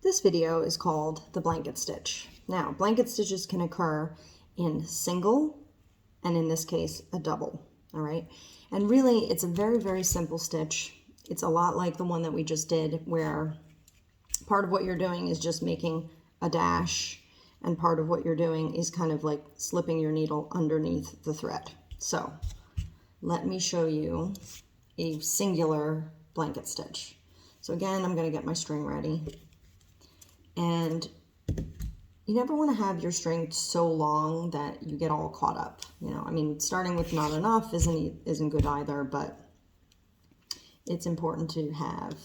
This video is called the blanket stitch. Now, blanket stitches can occur in single and in this case a double, all right? And really it's a very, very simple stitch. It's a lot like the one that we just did where part of what you're doing is just making a dash and part of what you're doing is kind of like slipping your needle underneath the thread. So let me show you a singular blanket stitch. So again, I'm going to get my string ready. And you never want to have your string so long that you get all caught up. You know, I mean, starting with not enough isn't good either, but it's important to have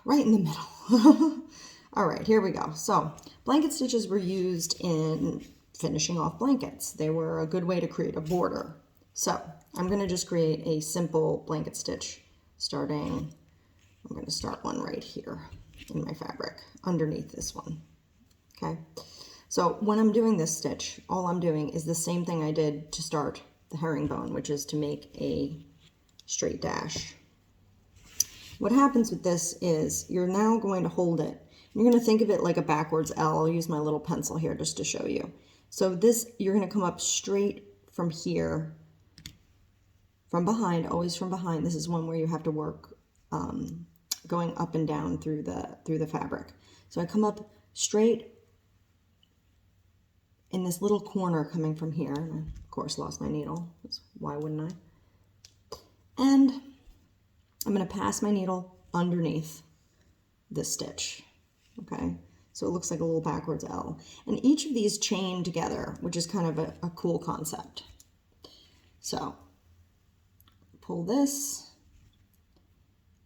right in the middle. All right, here we go. So blanket stitches were used in finishing off blankets. They were a good way to create a border. So I'm going to just create a simple blanket stitch starting, I'm going to start one right here in my fabric underneath this one. Okay, so when I'm doing this stitch, all I'm doing is the same thing I did to start the herringbone, which is to make a straight dash. What happens with this is you're now going to hold it. You're going to think of it like a backwards L. I'll use my little pencil here just to show you. So this, you're going to come up straight from here, from behind, always from behind. This is one where you have to work going up and down through the fabric. So I come up straight in this little corner coming from here, and I of course lost my needle. Why wouldn't I? And I'm going to pass my needle underneath this stitch. Okay, so it looks like a little backwards L. And each of these chain together, which is kind of a cool concept. So pull this,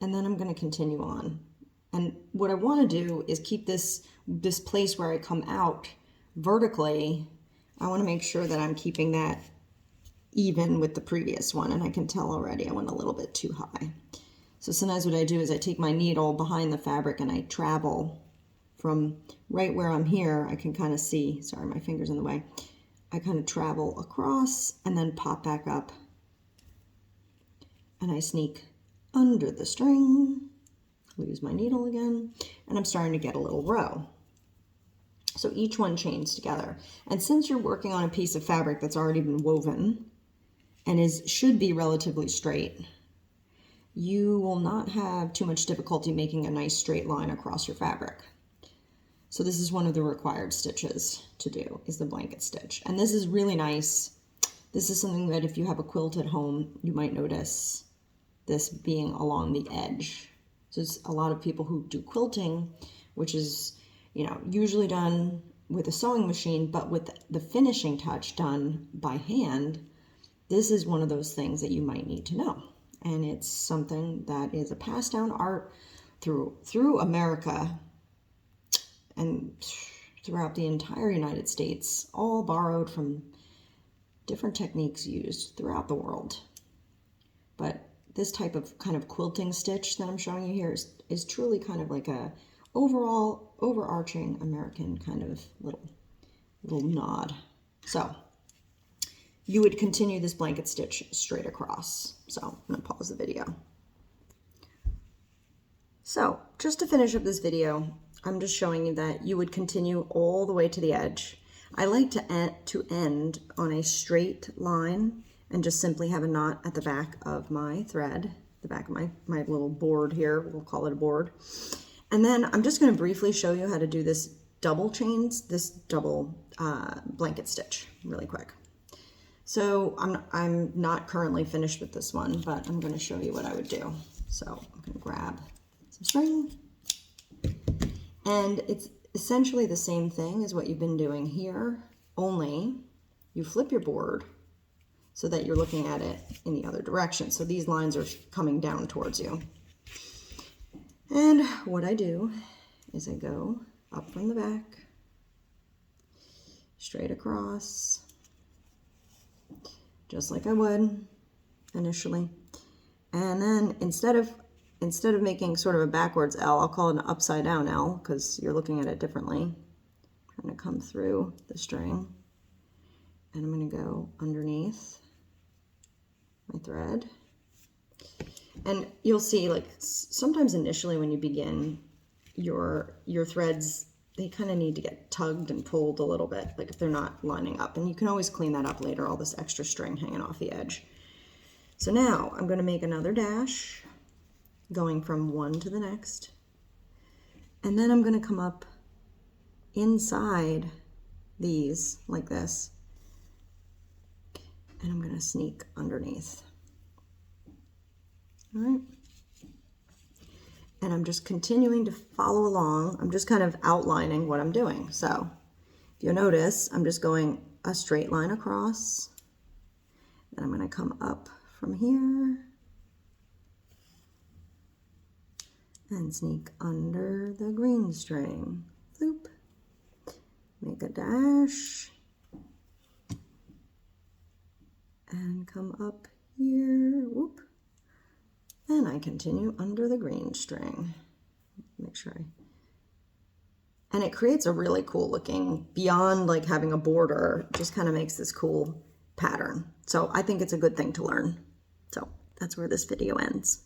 and then I'm going to continue on. And what I want to do is keep this place where I come out vertically. I want to make sure that I'm keeping that even with the previous one, and I can tell already I went a little bit too high. So sometimes what I do is I take my needle behind the fabric and I travel from right where I'm here. I can kind of see, sorry, my finger's in the way. I kind of travel across and then pop back up, and I sneak under the string, lose my needle again, and I'm starting to get a little row. So each one chains together. And since you're working on a piece of fabric that's already been woven and should be relatively straight, you will not have too much difficulty making a nice straight line across your fabric. So this is one of the required stitches to do, is the blanket stitch. And this is really nice. This is something that if you have a quilt at home, you might notice this being along the edge. So it's a lot of people who do quilting, which is, you know, usually done with a sewing machine, but with the finishing touch done by hand, this is one of those things that you might need to know. And it's something that is a passed down art through America and throughout the entire United States, all borrowed from different techniques used throughout the world. But this type of kind of quilting stitch that I'm showing you here is truly kind of like a overall overarching American kind of little nod. So you would continue this blanket stitch straight across. So I'm going to pause the video. So just to finish up this video, I'm just showing you that you would continue all the way to the edge. I like to end on a straight line and just simply have a knot at the back of my thread, the back of my little board here, we'll call it a board. And then I'm just going to briefly show you how to do this double blanket stitch really quick. So I'm not currently finished with this one, but I'm going to show you what I would do. So I'm going to grab some string, and it's essentially the same thing as what you've been doing here, only you flip your board so that you're looking at it in the other direction. So these lines are coming down towards you. And what I do is I go up from the back, straight across, just like I would initially. And then instead of making sort of a backwards L, I'll call it an upside down L because you're looking at it differently. I'm going to come through the string and I'm going to go underneath my thread. And you'll see, like, sometimes initially when you begin, your threads, they kind of need to get tugged and pulled a little bit, like if they're not lining up. And you can always clean that up later, all this extra string hanging off the edge. So now I'm going to make another dash going from one to the next. And then I'm going to come up inside these like this. And I'm going to sneak underneath. All right. And I'm just continuing to follow along. I'm just kind of outlining what I'm doing. So if you'll notice, I'm just going a straight line across. Then I'm going to come up from here and sneak under the green string. Loop. Make a dash. And come up here. Whoop. And I continue under the green string. Make sure and it creates a really cool looking, beyond like having a border, just kind of makes this cool pattern. So I think it's a good thing to learn. So that's where this video ends.